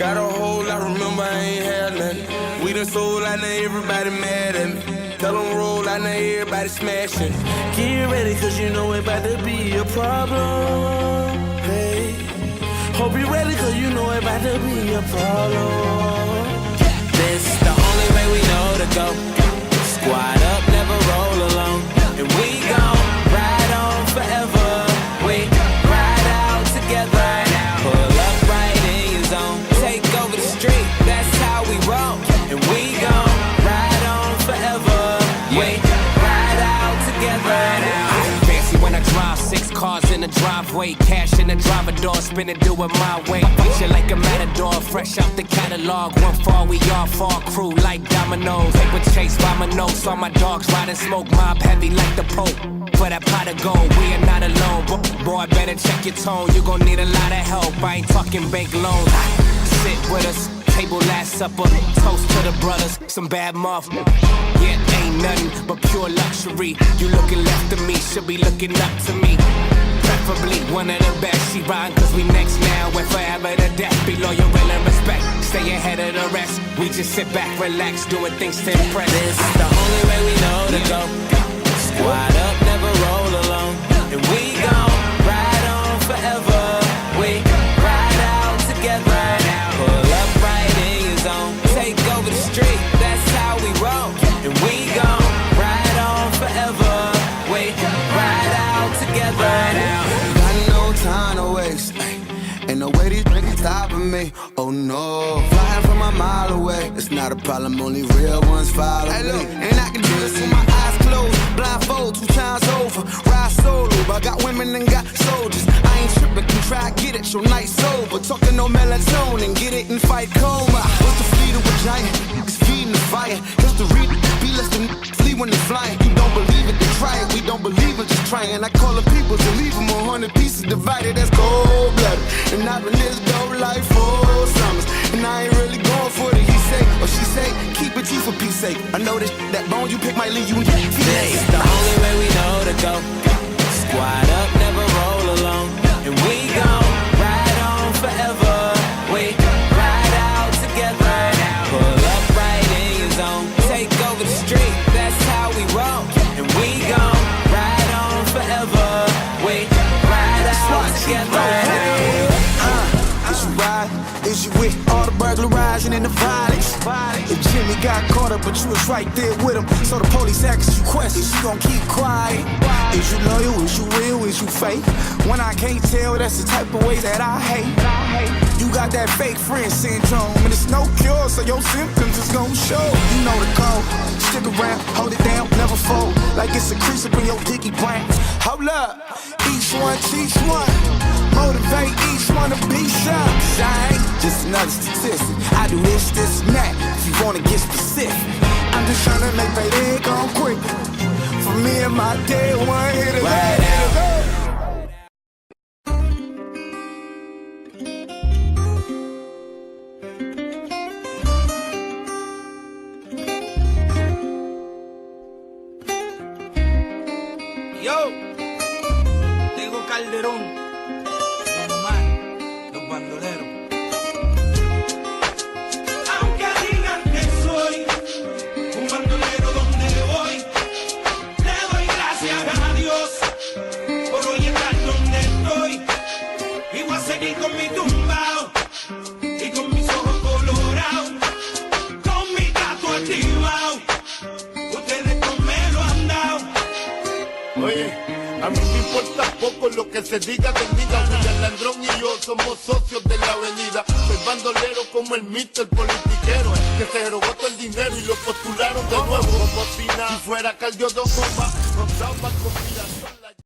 got a hole, I remember I ain't had nothing. We done sold, I know everybody mad at me. Tell them roll, I know everybody smashing. Get ready, cause you know it about to be a problem. Hey, hope you ready, cause you know it about to be a problem. This the only way we know to go. Squad up, never roll alone. And we gon' ride on forever. We ride out together. Pull up right in your zone. Take over the street, that's how we roll. And we gon' ride on forever. We ride out together. Fancy when I drive, 6 cars in the driveway. Cash in the driver door, spin it, do it my way. Beat you like a matador, fresh out the catalog. One fall, we all fall, crew like dominoes. Paper chase by my nose, all my dogs riding smoke. Mob heavy like the Pope. For that pot of gold, we are not alone. Boy, better check your tone, you gon' need a lot of help. I ain't talking bank loans. Sit with us, table last supper. Toast to the brothers, some bad muff. Yeah, ain't nothing but pure luxury. You looking left of me, should be looking up to me. Preferably one of the best. She riding cause we next now and forever to death. Be loyal and respect, stay ahead of the rest. We just sit back, relax, doing things to impress. This is the only way we know to go. Squad up, never roll alone. And we gon' ride on forever. We ride out together. Pull up right in your zone. Take over the street, that's how we roll. And we gon' ride on forever. We ride out together. Got no time to waste. Ain't no way these niggas stopping me. Oh no, flying from a mile away. It's not a problem, only real ones follow me. And I can do this with my eyes closed. Blindfold 2 times over. Ride solo, I got women and got soldiers. I ain't tripping, can try get it, your night sober. Talking no melatonin, get it and fight coma. What's the fleet of a giant? It's feeding the fire. History be less than flee when they flying. You don't believe it, they try it. We don't believe it, just trying. I call the people to leave them 100 pieces divided. That's cold blooded. And I've been this dope life for summers. And I ain't really going for the he say or she say. Keep it G for peace sake. I know this that bone you pick might leave you in This is the only way we know to go. Squad up, never roll alone. And we gon' ride on forever. We ride out together. Pull up right in your zone. Take over the street, that's how we roll. And we gon' ride on forever. We ride out together. Is you ride? Is you with all the burglarizing and the violence? If Jimmy got caught up, but you was right there with him. So the police asks you questions, you gon' keep quiet. Is you loyal? Is you real? Is you fake? When I can't tell, that's the type of way that I hate. You got that fake friend syndrome, and it's no cure, so your symptoms is gon' show. You know the code. Stick around, hold it down, never fold. Like it's a crease up in your dicky brain. Hold up, each one teach one. Motivate each one to be some. Cause I ain't just another statistic. I do this, and that, if you wanna get specific. I'm just tryna make that egg go quick. For me and my day one hit it right out. Yo, Tego Calderón, Don Omar, los bandoleros. Aunque digan que soy un bandolero donde voy, le doy gracias a Dios por hoy estar donde estoy. Y voy a seguir con mi tumbao y con mis ojos colorados, con mi gato activado. Ustedes conmigo han dado. Oye, a mí me importa poco lo que se diga de mí. William Landrón y yo somos socios de la avenida. Soy bandolero como el mito, el politiquero que se robó todo el dinero y lo postularon de nuevo como si fuera Caldio Don Goma. Nos daban conspiración.